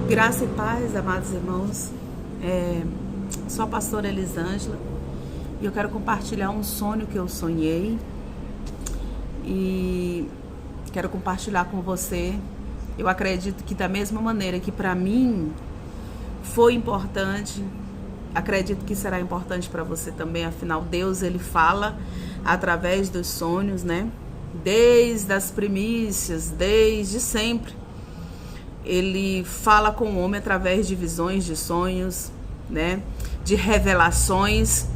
Graça e paz, amados irmãos. Sou a pastora Elisângela e eu quero compartilhar um sonho que eu sonhei e quero compartilhar com você. Eu acredito que da mesma maneira que para mim foi importante, acredito que será importante para você também. Afinal, Deus, ele fala através dos sonhos, né? Desde as primícias, desde sempre. Ele fala com o homem através de visões, de sonhos, né? De revelações.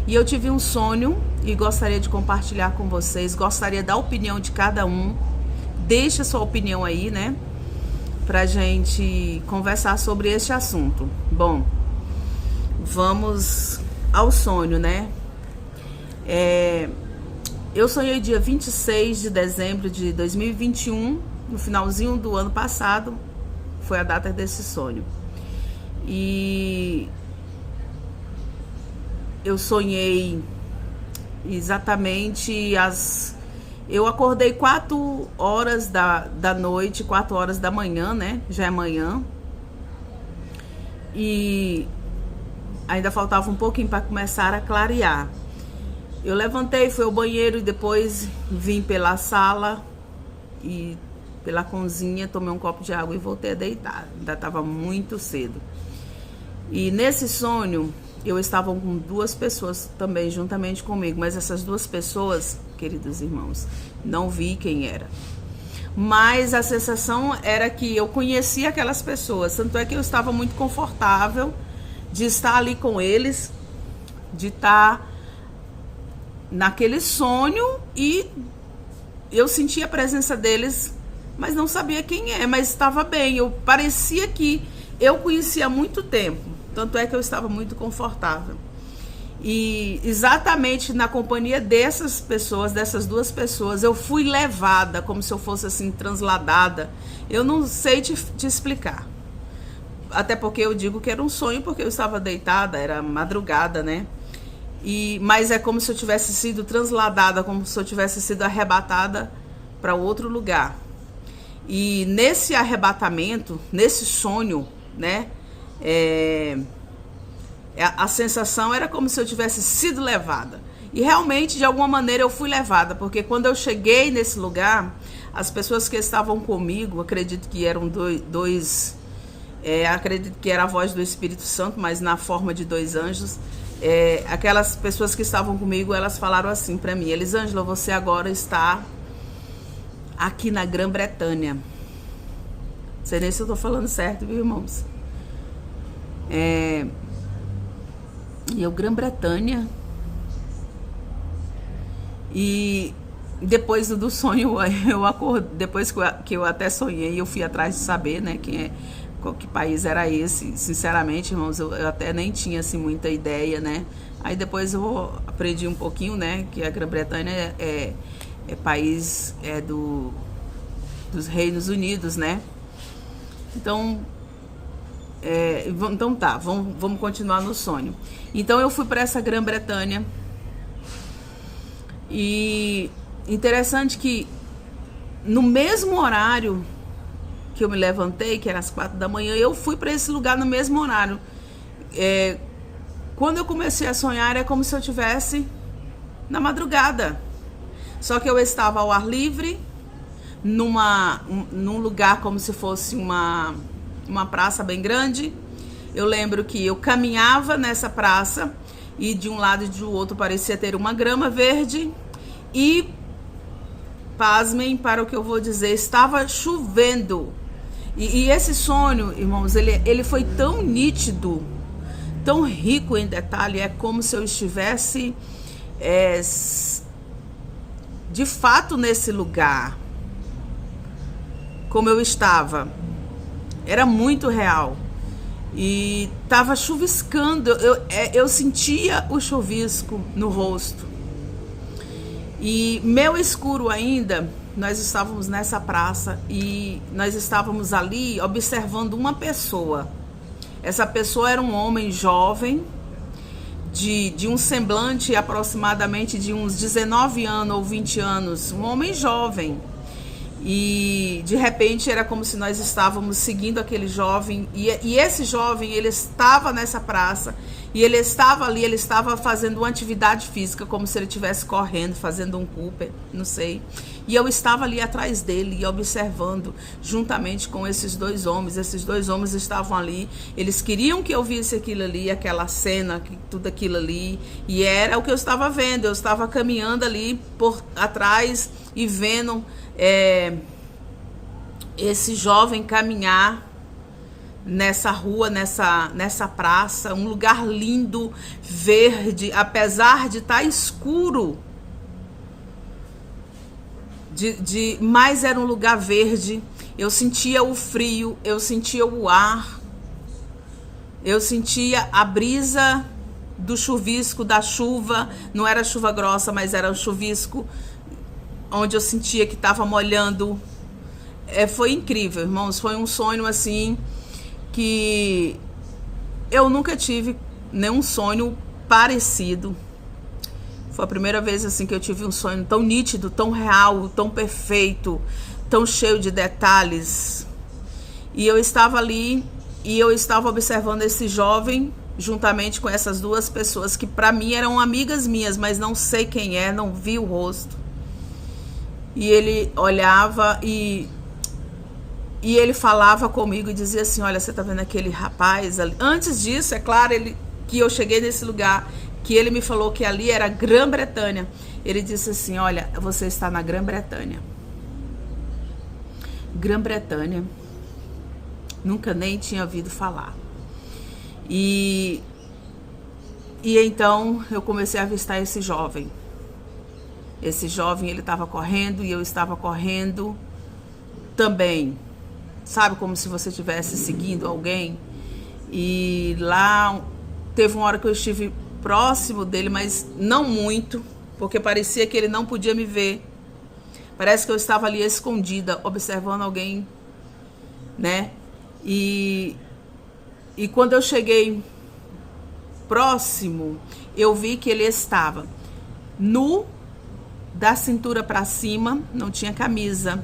E eu tive um sonho e gostaria de compartilhar com vocês. Gostaria da opinião de cada um. Deixa sua opinião aí, né? Pra gente conversar sobre este assunto. Bom, vamos ao sonho, né? Eu sonhei dia 26 de dezembro de 2021, no finalzinho do ano passado. Foi a data desse sonho. E eu sonhei exatamente eu acordei 4 horas da noite, 4 horas da manhã, né? Já é manhã. E ainda faltava um pouquinho para começar a clarear. Eu levantei, fui ao banheiro e depois vim pela sala e pela cozinha, tomei um copo de água e voltei a deitar. Ainda estava muito cedo. E nesse sonho, eu estava com 2 pessoas também juntamente comigo, mas essas 2 pessoas, queridos irmãos, não vi quem era. Mas a sensação era que eu conhecia aquelas pessoas, tanto é que eu estava muito confortável de estar ali com eles, de estar naquele sonho, e eu sentia a presença deles, mas não sabia quem é, mas estava bem. Parecia que eu conhecia há muito tempo, tanto é que eu estava muito confortável. E exatamente na companhia dessas pessoas, dessas 2 pessoas, eu fui levada, como se eu fosse assim, transladada. Eu não sei te explicar. Até porque eu digo que era um sonho, porque eu estava deitada, era madrugada, né? Mas é como se eu tivesse sido transladada, como se eu tivesse sido arrebatada para outro lugar. E nesse arrebatamento, nesse sonho, né? A sensação era como se eu tivesse sido levada. E realmente, de alguma maneira, eu fui levada, porque quando eu cheguei nesse lugar, as pessoas que estavam comigo, acredito que eram dois, acredito que era a voz do Espírito Santo, mas na forma de 2 anjos. Aquelas pessoas que estavam comigo, elas falaram assim para mim: Elisângela, você agora está aqui na Grã-Bretanha. Não sei nem se eu tô falando certo, viu, irmãos? E eu, Grã-Bretanha. E depois do sonho, eu acordei, depois que eu até sonhei, eu fui atrás de saber, né, que país era esse. Sinceramente, irmãos, eu até nem tinha assim muita ideia, né? Aí depois eu aprendi um pouquinho, né, que a Grã-Bretanha é país dos Reinos Unidos, né? Então, então tá, vamos continuar no sonho. Então eu fui para essa Grã-Bretanha e interessante que no mesmo horário que eu me levantei, que era às 4 da manhã, eu fui para esse lugar no mesmo horário. Quando eu comecei a sonhar, é como se eu estivesse na madrugada. Só que eu estava ao ar livre, num lugar como se fosse uma praça bem grande. Eu lembro que eu caminhava nessa praça e de um lado e do outro parecia ter uma grama verde e, pasmem para o que eu vou dizer, estava chovendo. E esse sonho, irmãos, ele foi tão nítido, tão rico em detalhe. É como se eu estivesse de fato nesse lugar, como eu estava. Era muito real. E estava chuviscando, eu sentia o chuvisco no rosto. E meio escuro ainda, nós estávamos nessa praça e nós estávamos ali observando uma pessoa. Essa pessoa era um homem jovem, de um semblante aproximadamente de uns 19 anos ou 20 anos, um homem jovem. E de repente era como se nós estávamos seguindo aquele jovem, e esse jovem, ele estava nessa praça, e ele estava ali, ele estava fazendo uma atividade física, como se ele estivesse correndo, fazendo um Cooper, não sei. E eu estava ali atrás dele, e observando, juntamente com esses dois homens. Esses dois homens estavam ali, eles queriam que eu visse aquilo ali, aquela cena, tudo aquilo ali, e era o que eu estava vendo. Eu estava caminhando ali por atrás e vendo esse jovem caminhar nessa rua, nessa praça, um lugar lindo, verde, apesar de estar escuro, mas era um lugar verde. Eu sentia o frio, eu sentia o ar, eu sentia a brisa do chuvisco, da chuva. Não era chuva grossa, mas era um chuvisco onde eu sentia que estava molhando. Foi incrível, irmãos. Foi um sonho assim que eu nunca tive nenhum sonho parecido. Foi a primeira vez assim que eu tive um sonho tão nítido, tão real, tão perfeito, tão cheio de detalhes. E eu estava ali e eu estava observando esse jovem juntamente com essas duas pessoas que para mim eram amigas minhas, mas não sei quem é, não vi o rosto. E ele olhava e ele falava comigo e dizia assim: olha, você tá vendo aquele rapaz ali? Antes disso, é claro, que eu cheguei nesse lugar, que ele me falou que ali era Grã-Bretanha. Ele disse assim: olha, você está na Grã-Bretanha. Grã-Bretanha. Nunca nem tinha ouvido falar. E então eu comecei a avistar esse jovem. Esse jovem, ele estava correndo e eu estava correndo também. Sabe, como se você estivesse seguindo alguém. E lá teve uma hora que eu estive próximo dele, mas não muito, porque parecia que ele não podia me ver. Parece que eu estava ali escondida, observando alguém, né? E quando eu cheguei próximo, eu vi que ele estava nu, da cintura para cima, não tinha camisa,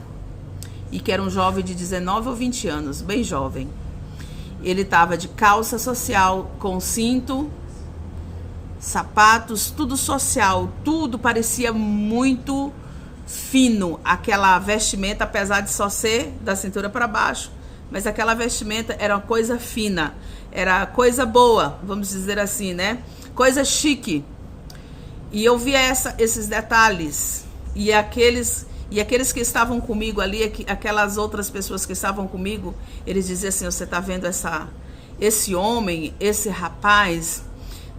e que era um jovem de 19 ou 20 anos, bem jovem. Ele estava de calça social, com cinto, sapatos, tudo social, tudo parecia muito fino, aquela vestimenta, apesar de só ser da cintura para baixo, mas aquela vestimenta era uma coisa fina, era coisa boa, vamos dizer assim, né? Coisa chique. E eu via esses detalhes, e aqueles que estavam comigo ali, aquelas outras pessoas que estavam comigo, eles diziam assim: você está vendo esse homem, esse rapaz,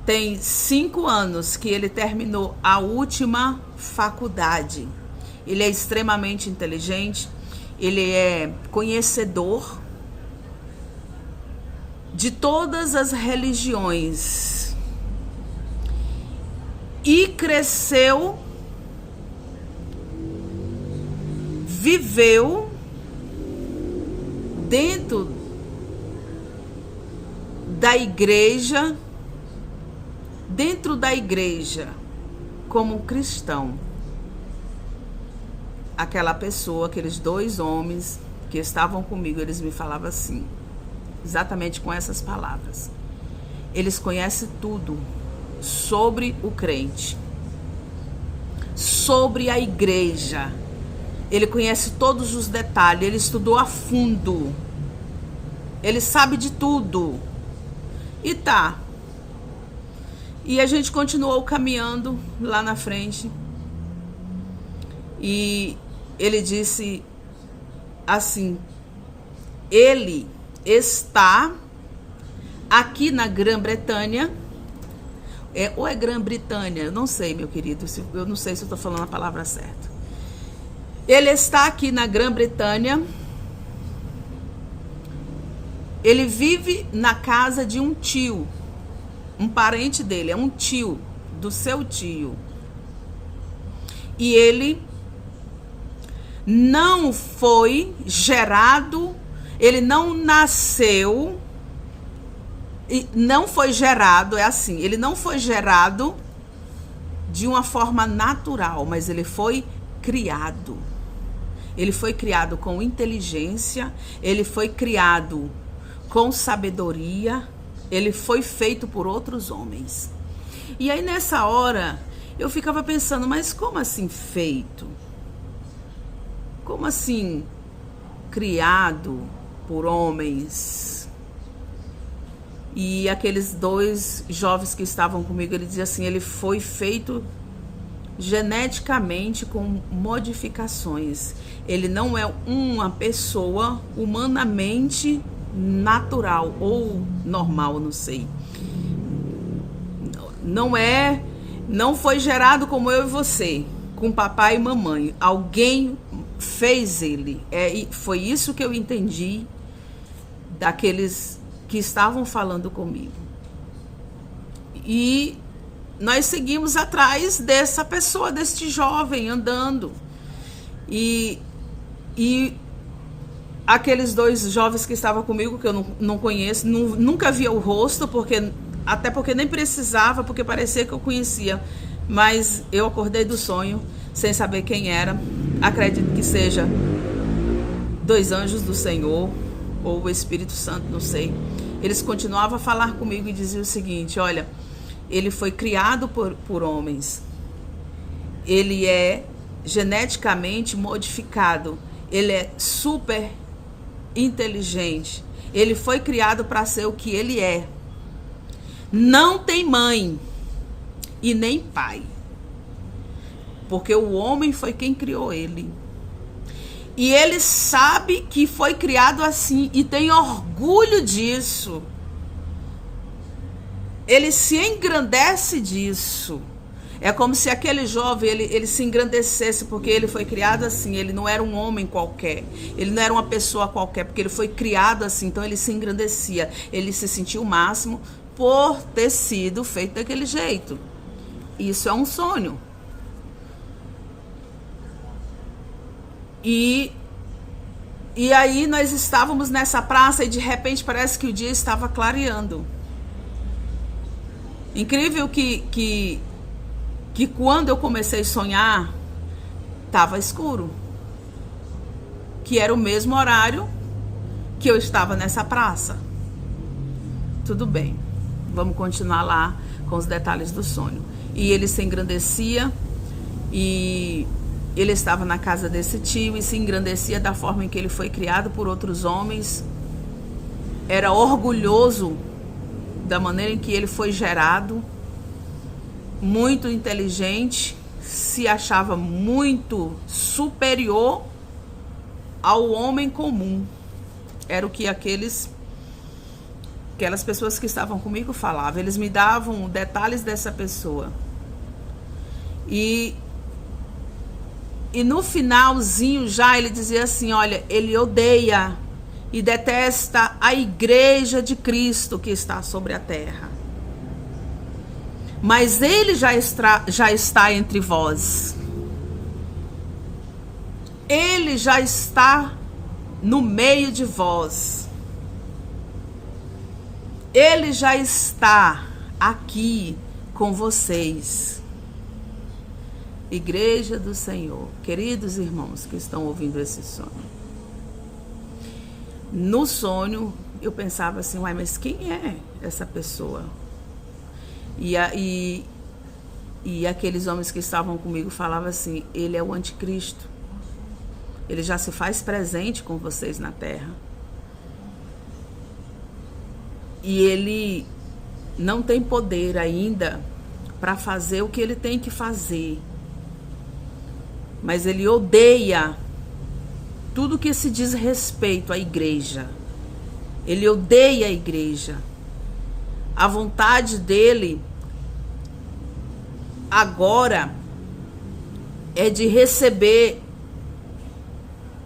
tem 5 anos que ele terminou a última faculdade. Ele é extremamente inteligente, ele é conhecedor de todas as religiões. E cresceu, viveu dentro da igreja, como cristão. Aquela pessoa, aqueles dois homens que estavam comigo, eles me falavam assim, exatamente com essas palavras: eles conhecem tudo sobre o crente, sobre a igreja. Ele conhece todos os detalhes, ele estudou a fundo, ele sabe de tudo. E tá. E a gente continuou caminhando lá na frente. E ele disse assim: ele está aqui na Grã-Bretanha. Ou é Grã-Bretanha? Eu não sei, meu querido. Eu não sei se eu estou falando a palavra certa. Ele está aqui na Grã-Bretanha. Ele vive na casa de um tio. Um parente dele. É um tio do seu tio. E ele não foi gerado. Ele não nasceu. E não foi gerado, é assim, ele não foi gerado de uma forma natural, mas ele foi criado. Ele foi criado com inteligência, ele foi criado com sabedoria, ele foi feito por outros homens. E aí nessa hora eu ficava pensando, mas como assim feito? Como assim criado por homens? E aqueles 2 jovens que estavam comigo, ele dizia assim, ele foi feito geneticamente com modificações. Ele não é uma pessoa humanamente natural ou normal, não sei. Não foi gerado como eu e você, com papai e mamãe. Alguém fez ele. Foi isso que eu entendi daqueles que estavam falando comigo. E nós seguimos atrás dessa pessoa, deste jovem andando. E aqueles 2 jovens que estavam comigo, que eu não conheço, nunca via o rosto, até porque nem precisava, porque parecia que eu conhecia. Mas eu acordei do sonho sem saber quem era. Acredito que seja 2 anjos do Senhor ou o Espírito Santo, não sei. Eles continuavam a falar comigo e diziam o seguinte, olha, ele foi criado por homens, ele é geneticamente modificado, ele é super inteligente, ele foi criado para ser o que ele é. Não tem mãe e nem pai, porque o homem foi quem criou ele. E ele sabe que foi criado assim e tem orgulho disso. Ele se engrandece disso. É como se aquele jovem, ele se engrandecesse porque ele foi criado assim. Ele não era um homem qualquer. Ele não era uma pessoa qualquer, porque ele foi criado assim. Então ele se engrandecia. Ele se sentiu o máximo por ter sido feito daquele jeito. Isso é um sonho. E aí nós estávamos nessa praça e de repente parece que o dia estava clareando. Incrível que quando eu comecei a sonhar, estava escuro. Que era o mesmo horário que eu estava nessa praça. Tudo bem, vamos continuar lá com os detalhes do sonho. E ele se engrandecia e ele estava na casa desse tio e se engrandecia da forma em que ele foi criado por outros homens. Era orgulhoso da maneira em que ele foi gerado, muito inteligente, se achava muito superior ao homem comum. Era o que aquelas pessoas que estavam comigo falavam. Eles me davam detalhes dessa pessoa. E no finalzinho já ele dizia assim, olha, ele odeia e detesta a igreja de Cristo que está sobre a terra. Mas ele já está entre vós. Ele já está no meio de vós. Ele já está aqui com vocês. Igreja do Senhor, queridos irmãos que estão ouvindo esse sonho. No sonho, eu pensava assim, uai, mas quem é essa pessoa? E aqueles homens que estavam comigo falavam assim, ele é o anticristo. Ele já se faz presente com vocês na terra. E ele não tem poder ainda para fazer o que ele tem que fazer. Mas ele odeia tudo que se diz respeito à igreja. Ele odeia a igreja. A vontade dele agora é de receber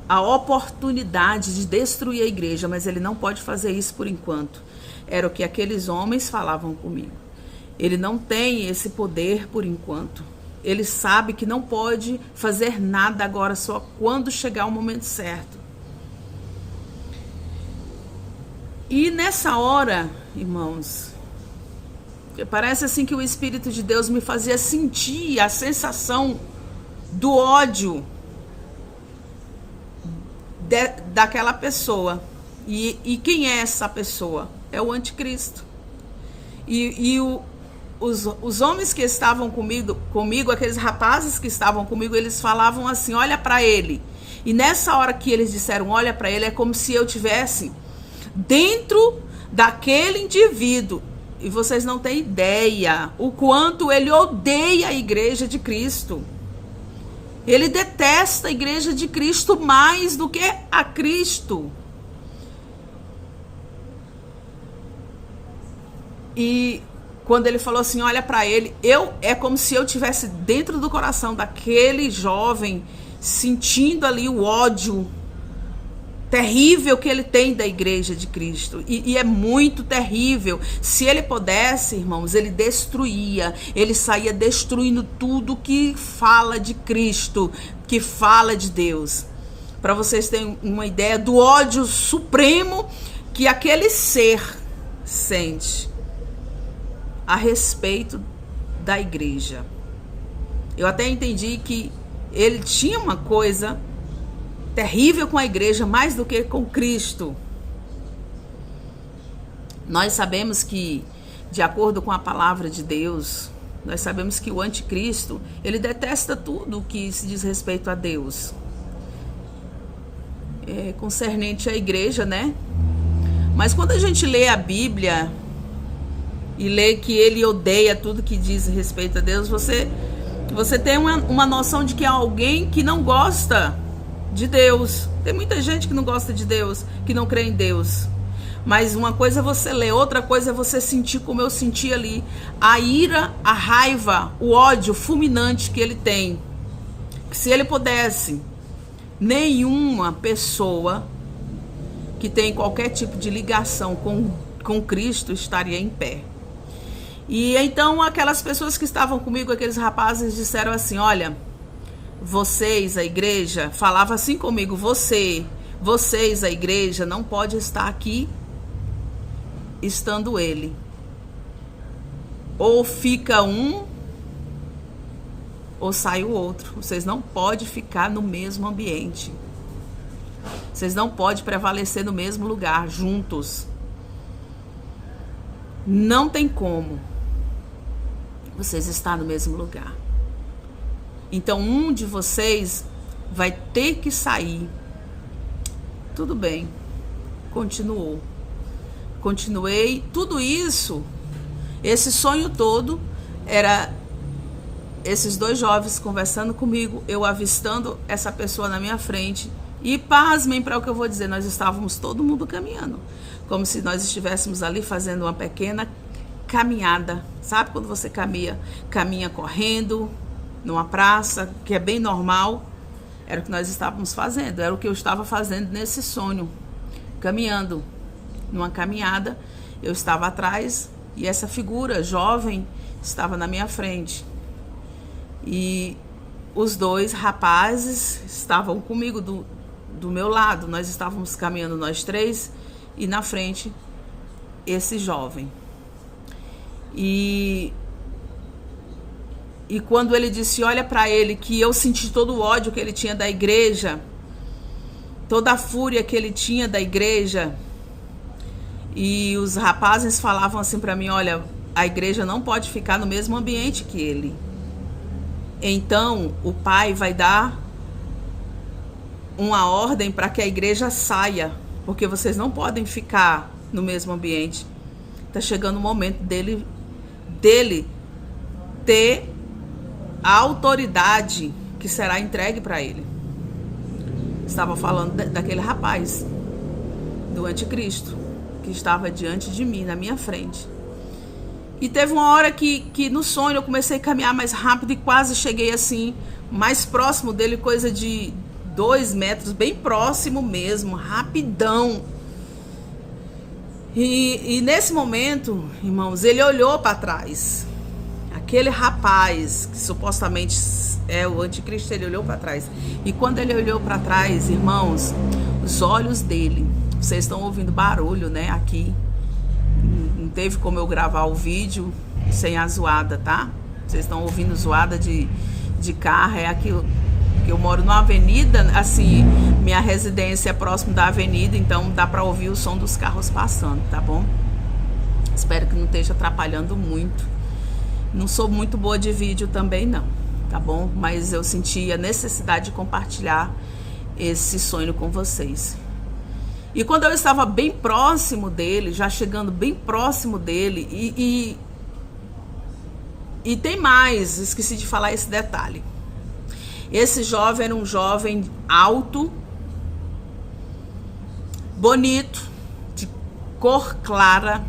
a oportunidade de destruir a igreja, mas ele não pode fazer isso por enquanto. Era o que aqueles homens falavam comigo. Ele não tem esse poder por enquanto. Ele sabe que não pode fazer nada agora, só quando chegar o momento certo. E nessa hora, irmãos, parece assim que o Espírito de Deus me fazia sentir a sensação do ódio daquela pessoa. E quem é essa pessoa? É o anticristo. Os homens que estavam comigo, aqueles rapazes que estavam comigo, eles falavam assim, olha para ele. E nessa hora que eles disseram, olha para ele, é como se eu tivesse dentro daquele indivíduo. E vocês não têm ideia o quanto ele odeia a igreja de Cristo. Ele detesta a igreja de Cristo mais do que a Cristo. E quando ele falou assim, olha para ele, é como se eu tivesse dentro do coração daquele jovem, sentindo ali o ódio terrível que ele tem da igreja de Cristo. E é muito terrível. Se ele pudesse, irmãos, ele destruía. Ele saía destruindo tudo que fala de Cristo, que fala de Deus. Para vocês terem uma ideia do ódio supremo que aquele ser sente a respeito da igreja. Eu até entendi que ele tinha uma coisa terrível com a igreja, mais do que com Cristo. Nós sabemos que, de acordo com a palavra de Deus, nós sabemos que o anticristo, ele detesta tudo que se diz respeito a Deus. Concernente à igreja, né? Mas quando a gente lê a Bíblia e lê que ele odeia tudo que diz respeito a Deus, você tem uma noção de que é alguém que não gosta de Deus. Tem muita gente que não gosta de Deus, que não crê em Deus. Mas uma coisa é você ler, outra coisa é você sentir como eu senti ali. A ira, a raiva, o ódio fulminante que ele tem. Que se ele pudesse, nenhuma pessoa que tem qualquer tipo de ligação com Cristo estaria em pé. E então aquelas pessoas que estavam comigo, aqueles rapazes, disseram assim, olha, vocês, a igreja, falava assim comigo, vocês, a igreja, não pode estar aqui estando ele. Ou fica um, ou sai o outro. Vocês não podem ficar no mesmo ambiente. Vocês não podem prevalecer no mesmo lugar, juntos. Não tem como vocês estar no mesmo lugar. Então, um de vocês vai ter que sair. Tudo bem. Continuei. Tudo isso, esse sonho todo, era esses dois jovens conversando comigo, eu avistando essa pessoa na minha frente. E pasmem para o que eu vou dizer, nós estávamos todo mundo caminhando. Como se nós estivéssemos ali fazendo uma pequena caminhada. Sabe quando você caminha correndo numa praça, que é bem normal? Era o que nós estávamos fazendo, era o que eu estava fazendo nesse sonho, caminhando numa caminhada. Eu estava atrás e essa figura jovem estava na minha frente, e os dois rapazes estavam comigo do meu lado. Nós estávamos caminhando nós três e na frente esse jovem. E quando ele disse, olha para ele, que eu senti todo o ódio que ele tinha da igreja, toda a fúria que ele tinha da igreja. E os rapazes falavam assim para mim, olha, a igreja não pode ficar no mesmo ambiente que ele. Então, o pai vai dar uma ordem para que a igreja saia, porque vocês não podem ficar no mesmo ambiente. Está chegando o momento dele ter a autoridade que será entregue para ele. Estava falando daquele rapaz, do anticristo, que estava diante de mim, na minha frente. E teve uma hora que no sonho eu comecei a caminhar mais rápido e quase cheguei assim, mais próximo dele, coisa de 2 metros, bem próximo mesmo, rapidão. E nesse momento, irmãos, ele olhou para trás. Aquele rapaz, que supostamente é o anticristo, ele olhou para trás. E quando ele olhou para trás, irmãos, os olhos dele, vocês estão ouvindo barulho, né, aqui. Não teve como eu gravar o vídeo sem a zoada, tá? Vocês estão ouvindo zoada de carro, é aquilo. Eu moro numa avenida, assim, minha residência é próximo da avenida, então dá para ouvir o som dos carros passando, tá bom? Espero que não esteja atrapalhando muito. Não sou muito boa de vídeo também não, tá bom? Mas eu senti a necessidade de compartilhar esse sonho com vocês. E quando eu estava bem próximo dele, já chegando bem próximo dele, e tem mais, esqueci de falar esse detalhe. Esse jovem era um jovem alto, bonito, de cor clara,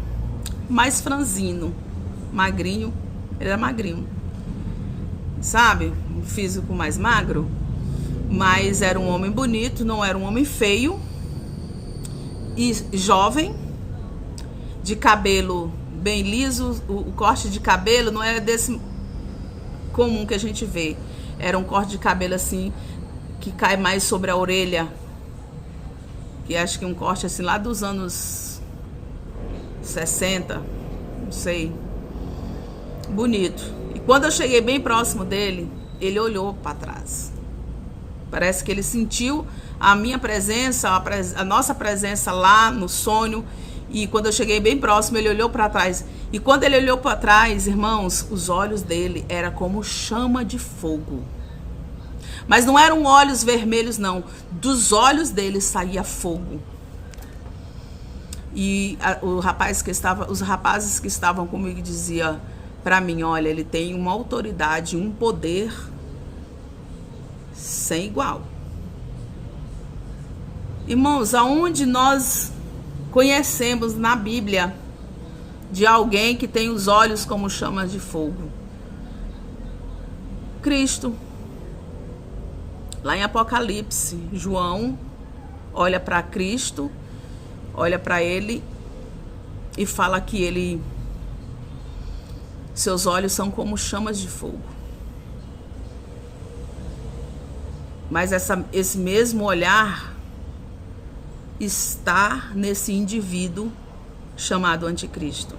mais franzino, magrinho, ele era magrinho, sabe? Um físico mais magro, mas era um homem bonito, não era um homem feio, e jovem, de cabelo bem liso, o corte de cabelo não era desse comum que a gente vê. Era um corte de cabelo assim, que cai mais sobre a orelha. Que acho que um corte assim lá dos anos 60, não sei. Bonito. E quando eu cheguei bem próximo dele, ele olhou para trás. Parece que ele sentiu a minha presença, a nossa presença lá no sonho. E quando eu cheguei bem próximo, ele olhou para trás. E quando ele olhou para trás, irmãos, os olhos dele eram como chama de fogo. Mas não eram olhos vermelhos, não. Dos olhos dele saía fogo. E os rapazes que estavam comigo diziam para mim, olha, ele tem uma autoridade, um poder sem igual. Irmãos, aonde nós conhecemos na Bíblia de alguém que tem os olhos como chamas de fogo? Cristo. Lá em Apocalipse, João olha para Cristo, olha para ele e fala que seus olhos são como chamas de fogo. Mas esse mesmo olhar está nesse indivíduo chamado anticristo.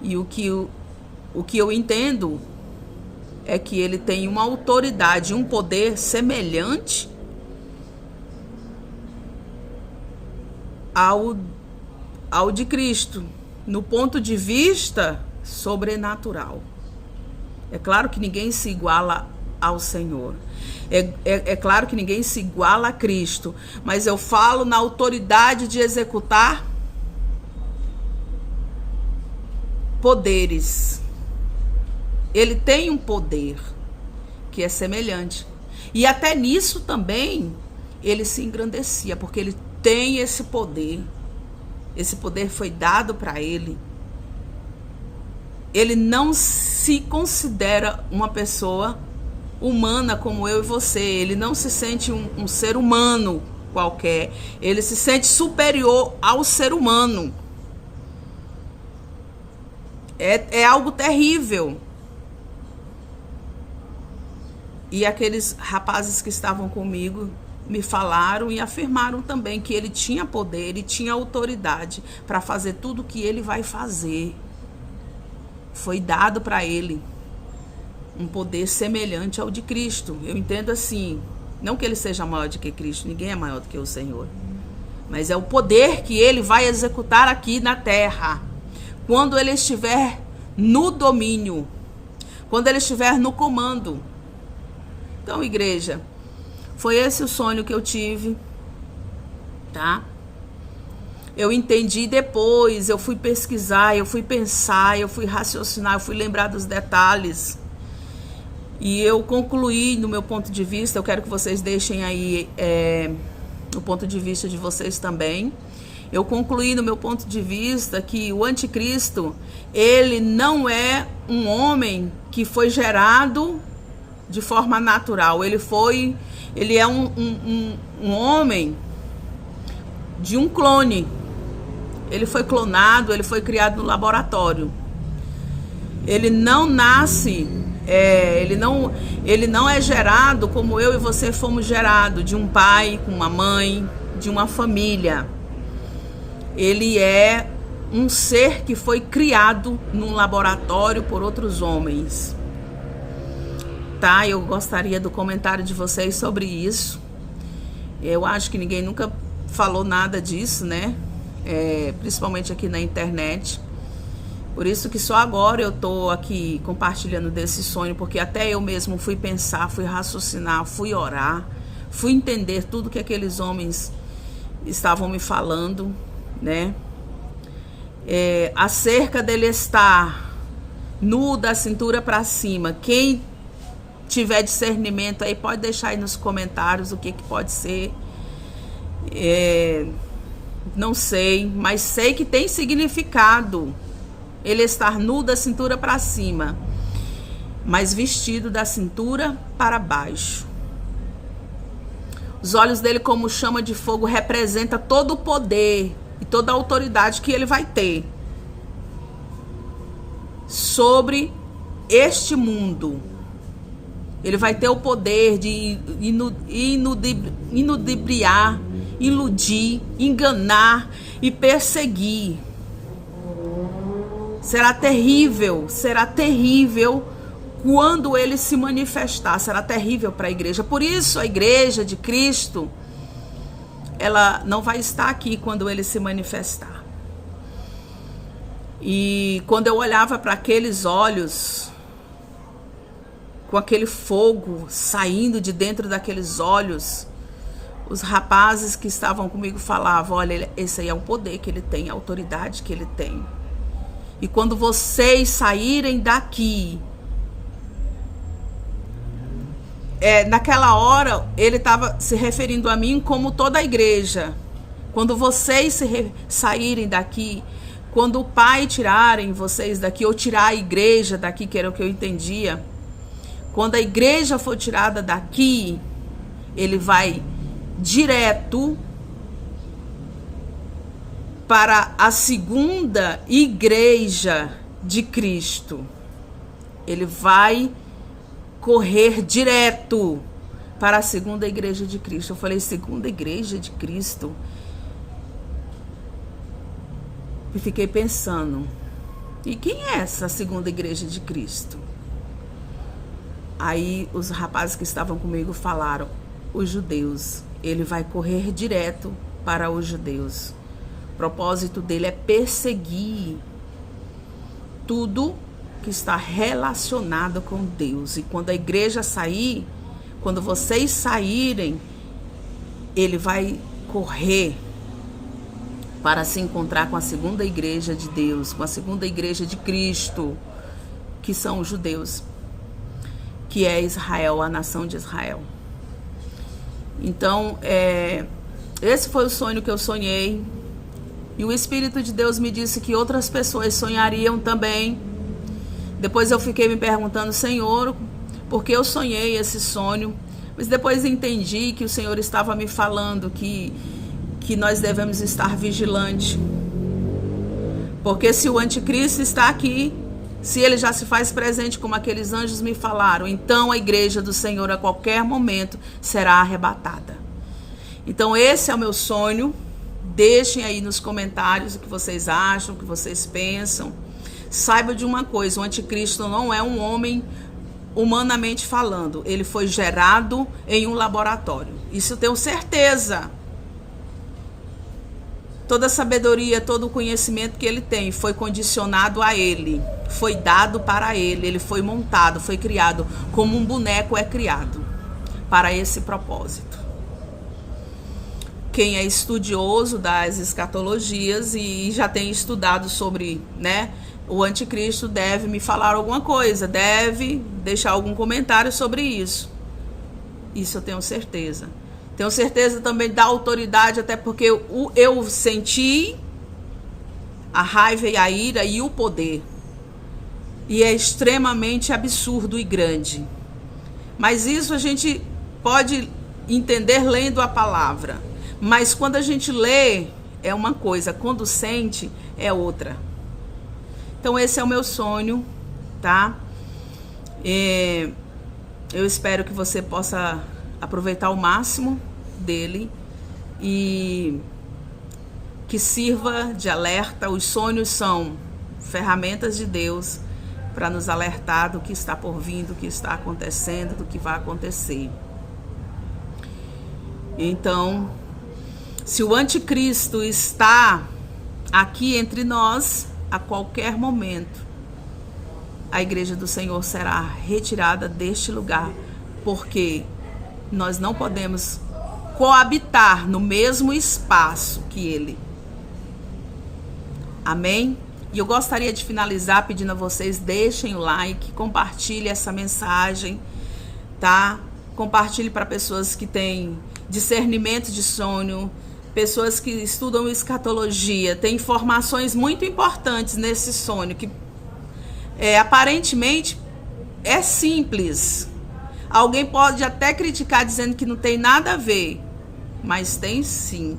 E o que eu entendo é que ele tem uma autoridade, um poder semelhante ao de Cristo, no ponto de vista sobrenatural. É claro que ninguém se iguala ao Senhor. É claro que ninguém se iguala a Cristo, mas eu falo na autoridade de executar poderes. Ele tem um poder que é semelhante. E até nisso também ele se engrandecia, porque ele tem esse poder. Esse poder foi dado para ele. Ele não se considera uma pessoa humana como eu e você. Ele não se sente um ser humano qualquer. Ele se sente superior ao ser humano. É algo terrível. E aqueles rapazes que estavam comigo me falaram e afirmaram também que ele tinha poder e tinha autoridade para fazer tudo o que ele vai fazer. Foi dado para ele um poder semelhante ao de Cristo. Eu entendo assim, não que ele seja maior do que Cristo, ninguém é maior do que o Senhor, mas é o poder que ele vai executar aqui na terra, quando ele estiver no domínio, quando ele estiver no comando. Então, igreja, foi esse o sonho que eu tive, tá? Eu entendi depois, eu fui pesquisar, eu fui pensar, eu fui raciocinar, eu fui lembrar dos detalhes. E eu concluí no meu ponto de vista, eu quero que vocês deixem aí o ponto de vista de vocês também. Eu concluí no meu ponto de vista que o anticristo, ele não é um homem que foi gerado de forma natural. Ele é um homem de um clone. Ele foi clonado, ele foi criado no laboratório. Ele não nasce, ele não é gerado como eu e você fomos gerados, de um pai com uma mãe, de uma família. Ele é um ser que foi criado num laboratório por outros homens. tá? Eu gostaria do comentário de vocês sobre isso. Eu acho que ninguém nunca falou nada disso, né? Principalmente aqui na internet. Por isso que só agora eu tô aqui compartilhando desse sonho, porque até eu mesmo fui pensar, fui raciocinar, fui orar, fui entender tudo que aqueles homens estavam me falando, né? Acerca dele estar nu da cintura para cima. Quem tiver discernimento aí pode deixar aí nos comentários o que pode ser. Não sei, mas sei que tem significado ele estar nu da cintura para cima, mas vestido da cintura para baixo. Os olhos dele como chama de fogo representa todo o poder e toda a autoridade que ele vai ter sobre este mundo. Ele vai ter o poder de inudibriar, iludir, enganar e perseguir. Será terrível quando ele se manifestar. Será terrível para a igreja. Por isso a igreja de Cristo, ela não vai estar aqui quando ele se manifestar. E quando eu olhava para aqueles olhos, com aquele fogo saindo de dentro daqueles olhos, os rapazes que estavam comigo falavam: olha, esse aí é o poder que ele tem, a autoridade que ele tem. E quando vocês saírem daqui, naquela hora ele estava se referindo a mim como toda a igreja. Quando vocês saírem daqui, quando o Pai tirarem vocês daqui, ou tirar a igreja daqui, que era o que eu entendia, quando a igreja for tirada daqui, ele vai direto para a segunda igreja de Cristo. Ele vai correr direto para a segunda igreja de Cristo. Eu falei, segunda igreja de Cristo? E fiquei pensando, e quem é essa segunda igreja de Cristo? Aí os rapazes que estavam comigo falaram: os judeus. Ele vai correr direto para os judeus. O propósito dele é perseguir tudo que está relacionado com Deus. E quando a igreja sair, quando vocês saírem, ele vai correr para se encontrar com a segunda igreja de Deus, com a segunda igreja de Cristo, que são os judeus, que é Israel, a nação de Israel. Então, esse foi o sonho que eu sonhei. E o Espírito de Deus me disse que outras pessoas sonhariam também. Depois eu fiquei me perguntando: Senhor, por que eu sonhei esse sonho? Mas depois entendi que o Senhor estava me falando que nós devemos estar vigilantes. Porque se o anticristo está aqui, se ele já se faz presente como aqueles anjos me falaram, então a igreja do Senhor a qualquer momento será arrebatada. Então esse é o meu sonho. Deixem aí nos comentários o que vocês acham, o que vocês pensam. Saiba de uma coisa: o anticristo não é um homem humanamente falando. Ele foi gerado em um laboratório. Isso eu tenho certeza. Toda a sabedoria, todo o conhecimento que ele tem foi condicionado a ele, foi dado para ele, ele foi montado, foi criado como um boneco é criado para esse propósito. Quem é estudioso das escatologias e já tem estudado sobre, o anticristo deve me falar alguma coisa, deve deixar algum comentário sobre isso. Isso eu tenho certeza. Tenho certeza também da autoridade, até porque eu senti a raiva e a ira e o poder. E é extremamente absurdo e grande. Mas isso a gente pode entender lendo a palavra. Mas quando a gente lê, é uma coisa. Quando sente, é outra. Então esse é o meu sonho, tá? Eu espero que você possa aproveitar o máximo dele e que sirva de alerta. Os sonhos são ferramentas de Deus para nos alertar do que está por vir, do que está acontecendo, do que vai acontecer. Então, se o anticristo está aqui entre nós, a qualquer momento, a igreja do Senhor será retirada deste lugar, porque nós não podemos coabitar no mesmo espaço que ele. Amém? E eu gostaria de finalizar pedindo a vocês, deixem o like, compartilhem essa mensagem, tá? Compartilhe para pessoas que têm discernimento de sonho, pessoas que estudam escatologia, tem informações muito importantes nesse sonho, que aparentemente é simples. Alguém pode até criticar dizendo que não tem nada a ver, mas tem sim.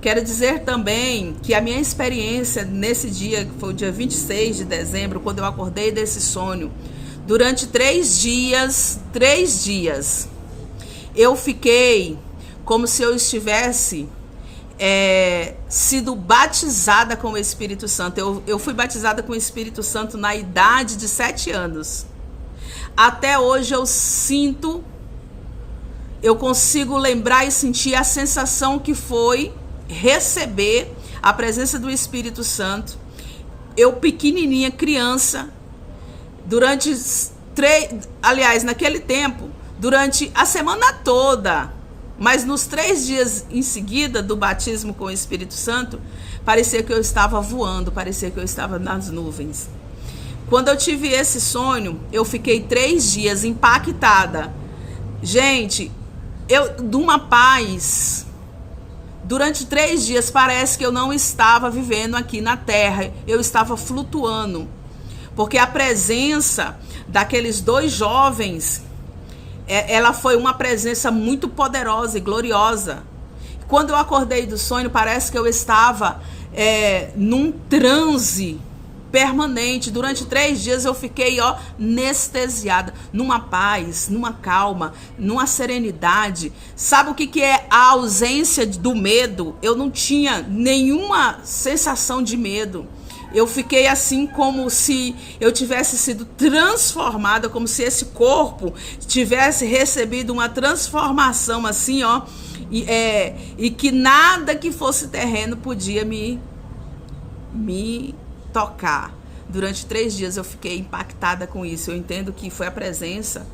Quero dizer também que a minha experiência nesse dia, que foi o dia 26 de dezembro, quando eu acordei desse sonho, durante 3 dias, eu fiquei como se eu estivesse sido batizada com o Espírito Santo. Eu fui batizada com o Espírito Santo na idade de 7 anos. Até hoje eu consigo lembrar e sentir a sensação que foi receber a presença do Espírito Santo. Eu pequenininha, criança, naquele tempo, durante a semana toda, mas nos 3 dias em seguida do batismo com o Espírito Santo, parecia que eu estava voando, parecia que eu estava nas nuvens. Quando eu tive esse sonho, eu fiquei 3 dias impactada. Gente, de uma paz. Durante 3 dias parece que eu não estava vivendo aqui na terra, eu estava flutuando. Porque a presença daqueles 2 jovens, ela foi uma presença muito poderosa e gloriosa. Quando eu acordei do sonho, parece que eu estava num transe permanente. Durante 3 dias eu fiquei anestesiada, numa paz, numa calma, numa serenidade. Sabe o que é a ausência do medo? Eu não tinha nenhuma sensação de medo. Eu fiquei assim como se eu tivesse sido transformada, como se esse corpo tivesse recebido uma transformação assim, e que nada que fosse terreno podia me tocar. Durante 3 dias eu fiquei impactada com isso. Eu entendo que foi a presença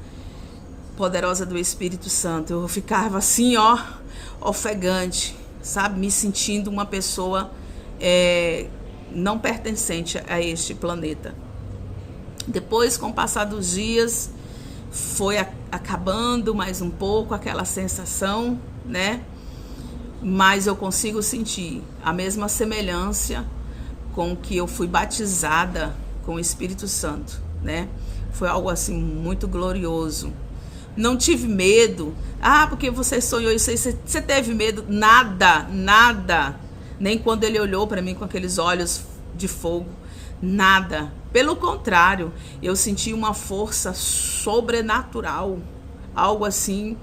poderosa do Espírito Santo. Eu ficava assim, ofegante, sabe? Me sentindo uma pessoa não pertencente a este planeta. Depois, com o passar dos dias, foi acabando mais um pouco aquela sensação, né? Mas eu consigo sentir a mesma semelhança com que eu fui batizada com o Espírito Santo, né? Foi algo assim muito glorioso. Não tive medo. Porque você sonhou isso aí, você teve medo? Nada. Nem quando ele olhou para mim com aqueles olhos de fogo, nada. Pelo contrário, eu senti uma força sobrenatural, algo assim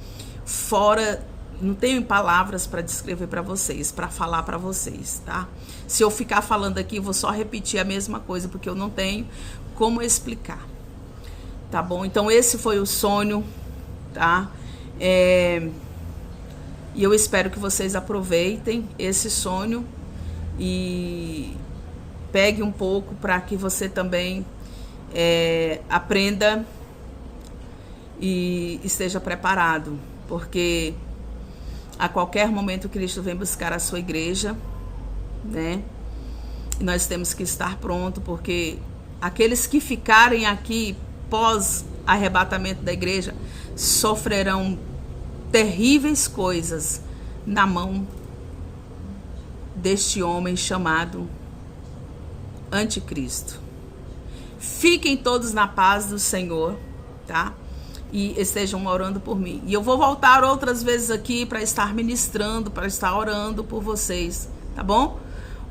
fora. Não tenho palavras para descrever para vocês, para falar para vocês, tá? Se eu ficar falando aqui, eu vou só repetir a mesma coisa, porque eu não tenho como explicar, tá bom? Então esse foi o sonho, tá? E eu espero que vocês aproveitem esse sonho e pegue um pouco para que você também aprenda e esteja preparado, porque a qualquer momento Cristo vem buscar a sua igreja, né? E nós temos que estar pronto, porque aqueles que ficarem aqui pós arrebatamento da igreja sofrerão terríveis coisas na mão deste homem chamado Anticristo. Fiquem todos na paz do Senhor, tá? E estejam orando por mim. E eu vou voltar outras vezes aqui para estar ministrando, para estar orando por vocês, tá bom?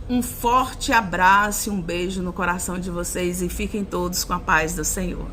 Um forte abraço e um beijo no coração de vocês e fiquem todos com a paz do Senhor.